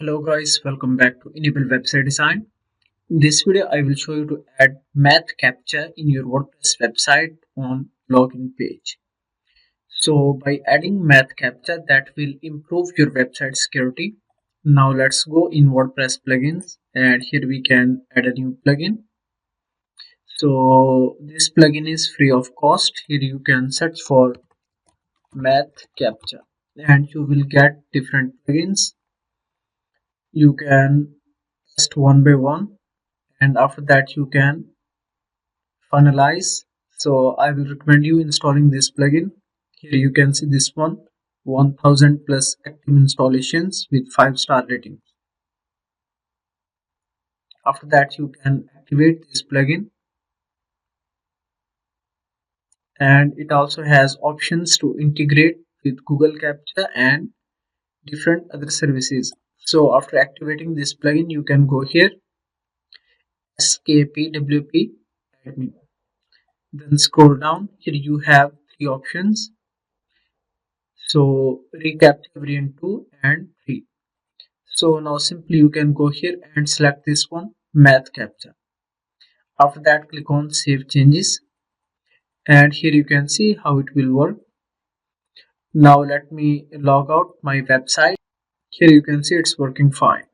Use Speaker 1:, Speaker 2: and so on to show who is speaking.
Speaker 1: Hello guys, welcome back to Enable Website Design. In this video, I will show you to add Math Captcha in your WordPress website on login page. So by adding Math Captcha, that will improve your website security. Now let's go in WordPress plugins, and here we can add a new plugin. So this plugin is free of cost. Here you can search for Math Captcha and you will get different plugins. You can test one by one, and after that you can finalize. So I will recommend you installing this plugin. Here you can see this one, 1000 plus active installations with 5-star rating. After that you can activate this plugin, and it also has options to integrate with Google Captcha and different other services. So after activating this plugin, you can go here, SKP WP Admin. Then scroll down. Here you have three options. So recaptcha variant 2 and 3. So now simply you can go here and select this one, Math Captcha. After that, click on Save Changes, and here you can see how it will work. Now let me log out my website. Here you can see it's working fine.